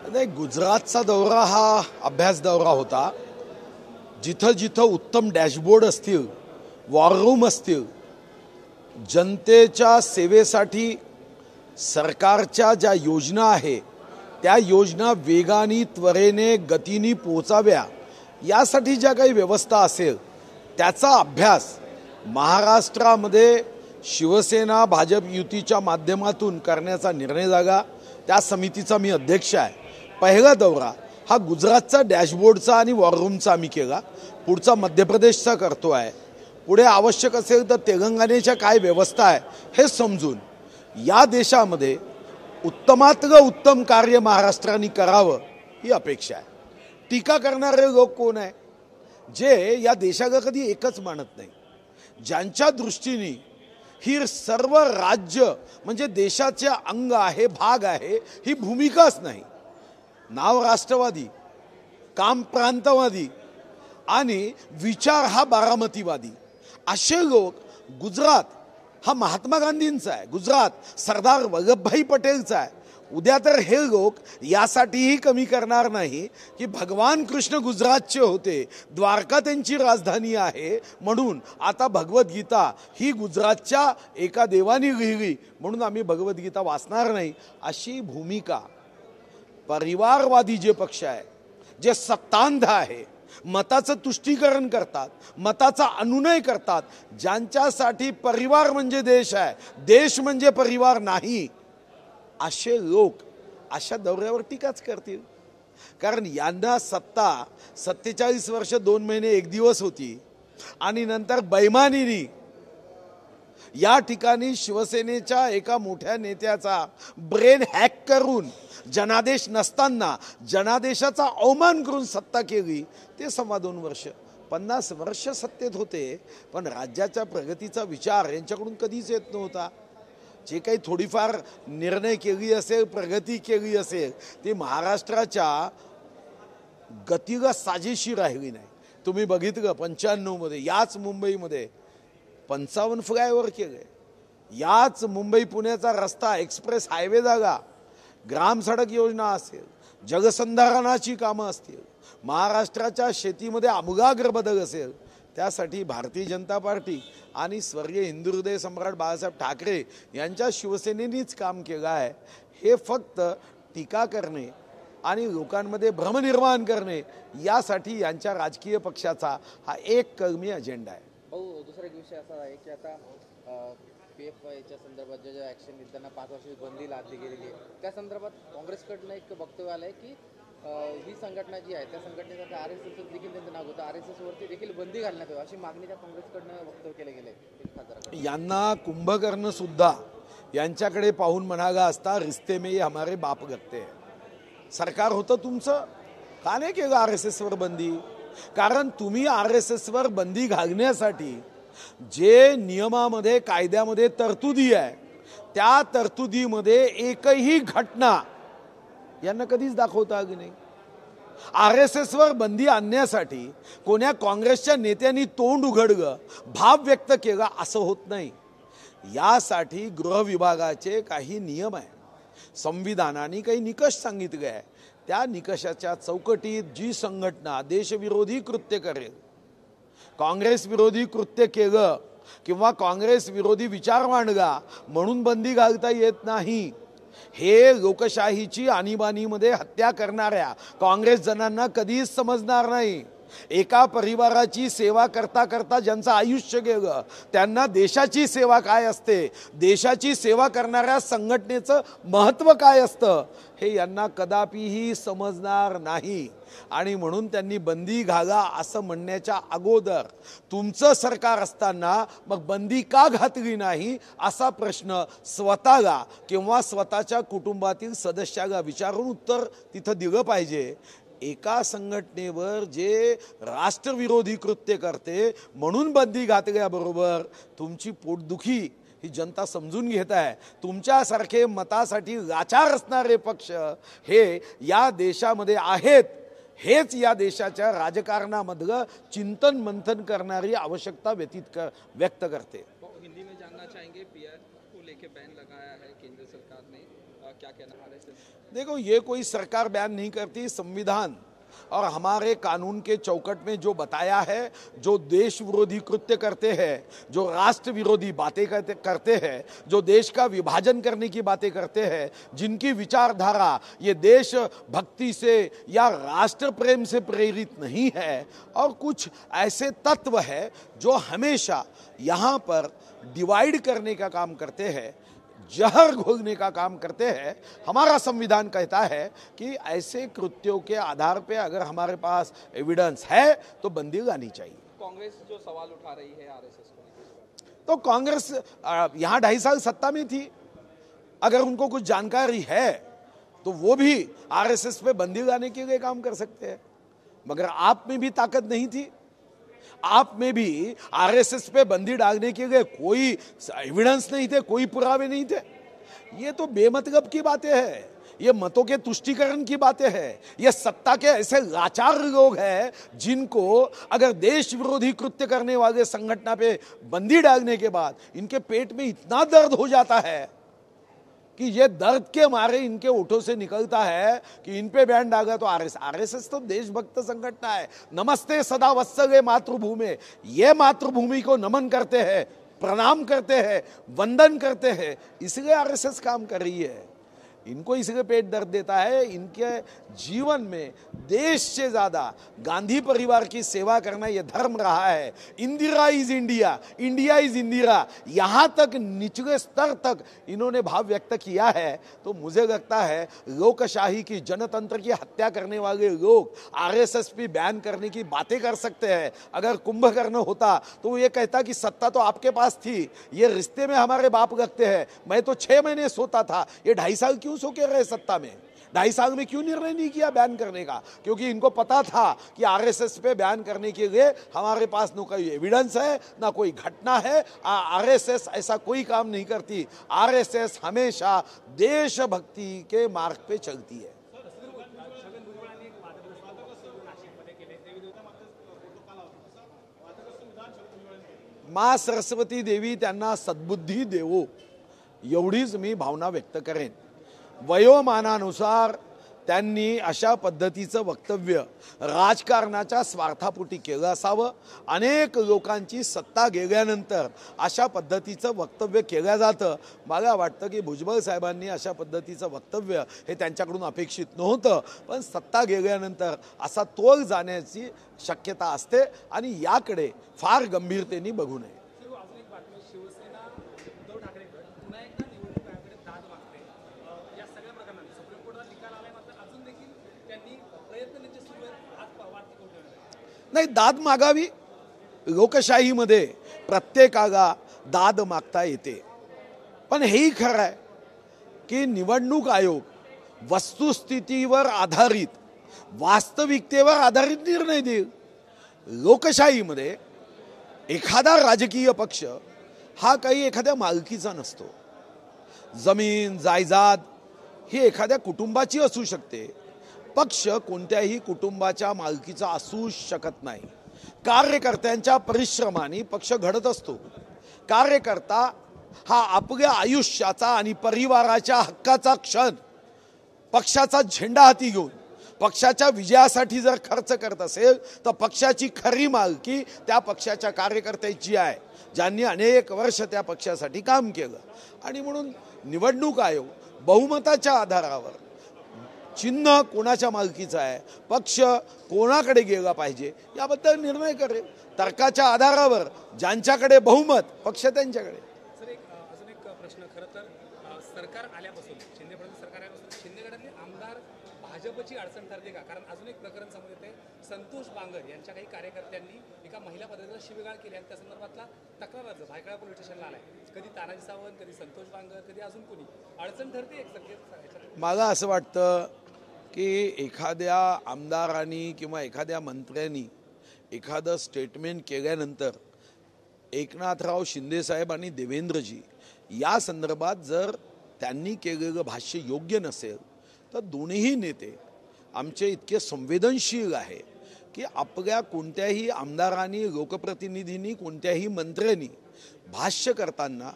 नाही, गुजरातचा दौरा हा अभ्यास दौरा होता. जिथं जिथं उत्तम डॅशबोर्ड असतील, वॉर रूम असतील, जनतेच्या सेवेसाठी सरकारच्या ज्या योजना आहे त्या योजना वेगाने, त्वरेने, गतीने पोचाव्या यासाठी ज्या काही व्यवस्था असेल त्याचा अभ्यास महाराष्ट्रामध्ये शिवसेना भाजप युतीच्या माध्यमातून करण्याचा निर्णय झाला. त्या समितीचा मी अध्यक्ष आहे. पहिला दौरा हा गुजरातचा डॅशबोर्डचा आणि वॉर रूमचा आम्ही केला. पुढचा मध्य प्रदेशचा करतो आहे. पुढे आवश्यक असेल तर तेलंगणाच्या काय व्यवस्था आहे हे समजून या देशामध्ये उत्तमातलं उत्तम कार्य महाराष्ट्राने करावं ही अपेक्षा आहे. टीका करणारे लोक कोण आहे? जे या देशाला कधी एकच मानत नाही, ज्यांच्या दृष्टीने ही सर्व राज्य म्हणजे देशाचे अंग आहे, भाग आहे, ही भूमिकाच नाही. नाव राष्ट्रवादी, काम प्रांतवादी आणि विचार हा बारामतीवादी असे लोक. गुजरात हा महात्मा गांधींचा आहे, गुजरात सरदार वल्लभभाई पटेलचा आहे. उद्या तर हे लोक यासाठीही कमी करणार नाही की भगवान कृष्ण गुजरातचे होते, द्वारका त्यांची राजधानी आहे, म्हणून आता भगवद्गीता ही गुजरातच्या एका देवानी लिहिली म्हणून आम्ही भगवद्गीता वाचणार नाही, अशी भूमिका परिवारवादी जे पक्ष आहे, जे सत्तांध आहे, मताचं तुष्टीकरण करतात, मताचा अनुनय करतात, ज्यांच्यासाठी परिवार म्हणजे देश आहे, देश म्हणजे परिवार नाही, असे लोक अशा दौऱ्यावर टीकाच करतील. कारण यांना सत्ता 47 वर्ष 2 महिने 1 दिवस होती आणि नंतर बैमानीनी या ठिकाणी शिवसेनेच्या एका मोठ्या नेत्याचा ब्रेन हॅक करून जनादेश नसताना जनादेशाचा अवमान करून सत्ता केली. ते 2.25 वर्ष 50 वर्ष सत्तेत होते, पण राज्याच्या प्रगतीचा विचार यांच्याकडून कधीच येत नव्हता. जे काही थोडीफार निर्णय केली असेल, प्रगती केली असेल, ती महाराष्ट्राच्या गतीला साजेशी राहिली नाही. तुम्ही बघितलं 95 मध्ये याच मुंबईमध्ये 55 फ्लायओव्हर केले, याच मुंबई पुण्याचा रस्ता एक्सप्रेस हायवे झाला, ग्राम सडक योजना असेल, जलसंधारणाची कामं असतील, महाराष्ट्राच्या शेतीमध्ये आमूलाग्र बदल असेल, त्यासाठी भारतीय जनता पार्टी आणि स्वर्गीय हिंदू हृदय सम्राट बाळासाहेब ठाकरे यांच्या शिवसेनेनीच काम केलं आहे. हे फक्त टीका करणे आणि लोकांमध्ये भ्रमनिर्माण करणे यासाठी यांच्या राजकीय पक्षाचा हा एक कलमी अजेंडा आहे. भाऊ, दुसरा एक विषय असा आहे की आता PFIच्या संदर्भात जे ॲक्शन त्यांना 5 वर्षाची बंदी लादली गेलेली आहे, त्या संदर्भात काँग्रेसकडनं एक वक्तव्य आलं आहे की ही संघटना जी आहे त्या संघटनेसाठी RSS देखील त्यांचं नाव होतं, RSS वरती देखील बंदी घालण्यात यावी अशी मागणी त्या काँग्रेसकडनं वक्तव्य केलं गेलं आहे. यांना कुंभकर्ण सुद्धा यांच्याकडे पाहून म्हणाला असता, रिश्ते में हमारे बाप लगते हैं. सरकार होतं तुमचं, का नाही केलं RSS वर बंदी? कारण तुम्ही RSS वर बंदी घालण्यासाठी जे नियमामध्ये कायद्यामध्ये तरतुदी आहे त्या तरतुदीमध्ये एकही घटना यांना कधीच दाखवता आली नाही. RSS वर बंदी आणण्यासाठी कोण्या काँग्रेसच्या नेत्यांनी तोंड उघडलं, भाव व्यक्त केला असं होत नाही. यासाठी गृह विभागाचे काही नियम आहे, संविधानाने काही निकष सांगितले आहे. त्या निकषाच्या चौकटीत जी संघटना देशविरोधी कृत्य करेल, काँग्रेस विरोधी कृत्य केलं किंवा काँग्रेस विरोधी विचार मांडला म्हणून बंदी घालता येत नाही. हे लोकशाहीची आणीबाणीमध्ये हत्या करणाऱ्या काँग्रेस जनांना कधीच समजणार नाही. एका परिवाराची सेवा करता करता ज्यांचं आयुष्य गेलं त्यांना देशाची सेवा काय असते, देशाची सेवा करणाऱ्या संघटनेचं महत्त्व काय असतं हे यांना कदापिही समजणार नाही. आणि म्हणून त्यांनी बंदी घाला असं म्हणण्याच्या अगोदर तुमचं सरकार असताना मग बंदी का घातली नाही असा प्रश्न स्वतःला किंवा स्वतःच्या कुटुंबातील सदस्याला विचारून उत्तर तिथं दिलं पाहिजे. एका संघटनेवर जे राष्ट्रविरोधी कृत्य करते म्हणून बंदी घातल्याबरोबर तुमची पोटदुखी ही जनता समजून घेत आहे. तुमच्यासारखे मतासाठी लाचार असणारे पक्ष हे या देशामध्ये आहेत. हेच या देशाच्या राजकारणामधलं चिंतन मंथन करणारी आवश्यकता व्यक्त करते. हिंदी में जानना चाहेंगे, PR को लेके बैन लगाया है केंद्र सरकार ने, क्या कहना है? देखो, ये कोई सरकार बयान नहीं करती। संविधान और हमारे कानून के चौकट में जो बताया है, जो देश विरोधी कृत्य करते हैं, जो राष्ट्र विरोधी बातें करते हैं, जो देश का विभाजन करने की बातें करते हैं, जिनकी विचारधारा ये देश भक्ति से या राष्ट्र प्रेम से प्रेरित नहीं है, और कुछ ऐसे तत्व है जो हमेशा यहाँ पर डिवाइड करने का काम करते हैं, जहर घोलने का काम करते हैं। हमारा संविधान कहता है कि ऐसे कृत्यों के आधार पे अगर हमारे पास एविडेंस है तो बंदी लानी चाहिए। कांग्रेस जो सवाल उठा रही है आरएसएस को, तो कांग्रेस यहाँ 2.5 साल सत्ता में थी, अगर उनको कुछ जानकारी है तो वो भी आरएसएस पे बंदी लाने के लिए काम कर सकते हैं, मगर आप में भी ताकत नहीं थी। आप में भी आरएसएस पे बंदी डालने के लिए कोई एविडेंस नहीं थे, कोई पुरावे नहीं थे। ये तो बेमतलब की बातें हैं, ये मतों के तुष्टीकरण की बातें हैं। ये सत्ता के ऐसे लाचार लोग हैं जिनको अगर देश विरोधी कृत्य करने वाले संगठन पे बंदी डालने के बाद इनके पेट में इतना दर्द हो जाता है कि ये दर्द के मारे इनके ओठों से निकलता है कि इन पे बैन डाला तो आरएसएस तो देशभक्त संगठन है। नमस्ते सदा वत्सले मातृभूमि, ये मातृभूमि को नमन करते हैं, प्रणाम करते हैं, वंदन करते हैं, इसलिए आरएसएस काम कर रही है। इनको इसलिए पेट दर्द देता है, इनके जीवन में देश से ज्यादा गांधी परिवार की सेवा करना यह धर्म रहा है। Indira is India, India is Indira, यहां तक निचले स्तर तक इन्होंने भाव व्यक्त किया है। तो मुझे लगता है लोकशाही की, जनतंत्र की हत्या करने वाले लोग आरएसएस पे बैन करने की बातें कर सकते हैं। अगर कुंभकर्ण होता तो वो ये कहता कि सत्ता तो आपके पास थी, ये रिश्ते में हमारे बाप लगते हैं, मैं तो 6 महीने सोता था, ये 2.5 साल क्यों सो के रहे सत्ता में? 2.5 साल में क्यों निर्णय नहीं किया बैन करने का? क्योंकि इनको पता था कि आरएसएस पे बैन करने के लिए हमारे पास न कोई एविडेंस है, ना कोई घटना है। आरएसएस ऐसा कोई काम नहीं करती। आरएसएस हमेशा देशभक्ति के मार्ग पे चलती है। माँ सरस्वती देवी त्यांना सद्बुद्धी देवो, एवढीच मी भावना व्यक्त करेन। वयोमानानुसार त्यांनी अशा पद्धतीचं वक्तव्य राजकारणाच्या स्वार्थापोटी केलं असावं। अनेक लोकांची सत्ता गेल्यानंतर अशा पद्धतीचं वक्तव्य केलं जातं। मला वाटतं की भुजबळ साहेबांनी अशा पद्धतीचं वक्तव्य हे त्यांच्याकडून अपेक्षित नव्हतं, पण सत्ता गेल्यानंतर असा तोल जाण्याची शक्यता असते आणि याकडे फार गंभीरतेने बघू नये। नाही, दाद मागावी, लोकशाहीमध्ये प्रत्येकाला दाद मागता येते, पण हेही खरं आहे की निवडणूक आयोग वस्तुस्थितीवर आधारित, वास्तविकतेवर आधारित निर्णय देईल। लोकशाहीमध्ये एखादा राजकीय पक्ष हा काही एखाद्या मालकीचा नसतो। जमीन जायदाद ही एखाद्या कुटुंबाची असू शकते, पक्ष कोणत्याही कुटुंबाच्या मालकीचा असू शकत नाही। कार्यकर्त्यांच्या परिश्रमाने पक्ष घडत असतो। कार्यकर्ता हा आपल्या आयुष्याचा आणि परिवाराच्या हक्काचा क्षण पक्षाचा झेंडा हाती घेऊन पक्षाच्या विजयासाठी जर खर्च करत असेल तर पक्षाची खरी मालकी त्या पक्षाच्या कार्यकर्त्याची आहे, ज्यांनी अनेक वर्ष त्या पक्षासाठी काम केलं। आणि म्हणून निवडणूक आयोग बहुमताच्या आधारावर चिन्ह कोणाच्या मालकीचं आहे, पक्ष कोणाकडे गेला पाहिजे याबद्दल निर्णय करेल। तर्काच्या आधारावर ज्यांच्याकडे बहुमत पक्ष त्यांच्याकडे। सर, अजून एक प्रश्न, खरं तर सरकार आल्यापासून, शिंदे फडणवीस सरकार आल्यापासून शिंदे गटातले आमदार भाजपची अडचण ठरते का? कारण अजून एक प्रकरण समोर येते, संतोष बांगर यांच्या काही कार्यकर्त्यांनी एका महिला पदाधिकाऱ्याला शिवीगाळ केली आणि त्या संदर्भातला तक्रार अर्ज भायखळा पोलीस स्टेशनला आलाय। कधी तानाजी सावंत, कधी संतोष बांगर, कधी अजून कोणी अडचण ठरते एक संकेत। मला असं वाटतं की एखाद्या आमदारांनी किंवा एखाद्या मंत्र्यांनी एखादं स्टेटमेंट केल्यानंतर एकनाथराव शिंदे साहेब आणि देवेंद्रजी या संदर्भात जर त्यांनी केलेलं भाष्य योग्य नसेल तर दोन्ही नेते आमचे इतके संवेदनशील आहे की आपल्या कोणत्याही आमदारांनी, लोकप्रतिनिधींनी, कोणत्याही मंत्र्यांनी भाष्य करताना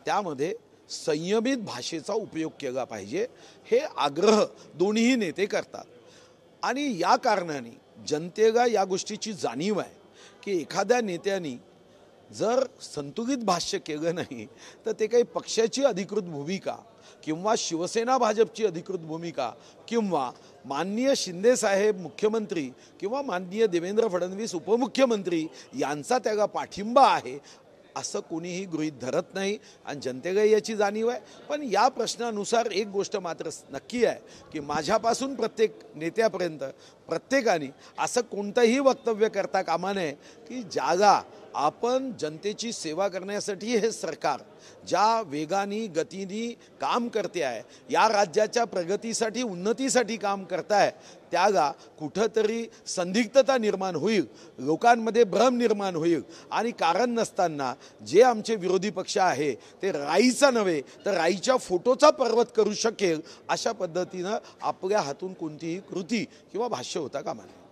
त्यामध्ये संयमित भाषेचा उपयोग केला पाहिजे, हे आग्रह दोन्ही नेते करतात. आणि या कारणाने जनतेला या गोष्टीची जाणीव आहे की एखाद्या नेत्याने जर संतुलित भाष्य केलं नाही तर ते काही पक्षाची अधिकृत भूमिका किंवा शिवसेना भाजपची अधिकृत भूमिका किंवा माननीय शिंदे साहेब मुख्यमंत्री किंवा माननीय देवेंद्र फडणवीस उपमुख्यमंत्री यांचा त्याला पाठिंबा आहे असं कोणीही गृहीत धरत नाही आणि जनतेला याची जाणीव आहे. पण या प्रश्नानुसार एक गोष्ट मात्र नक्की आहे की माझ्यापासून प्रत्येक नेत्यापर्यंत प्रत्येकाने असं कोणतंही वक्तव्य करता कामा नये की ज्याला आपण जनतेची सेवा करण्यासाठी हे सरकार ज्या वेगाने गतीने काम करते आहे, या राज्याच्या प्रगतीसाठी उन्नतीसाठी काम करत आहे, त्याला कुठंतरी संदिग्धता निर्माण होईल, लोकांमध्ये भ्रम निर्माण होईल आणि कारण नसताना जे आमचे विरोधी पक्ष आहे ते राईचा नव्हे तर राईच्या फोटोचा पर्वत करू शकेल अशा पद्धतीनं आपल्या हातून कोणतीही कृती किंवा भाष्य होता कामा नये.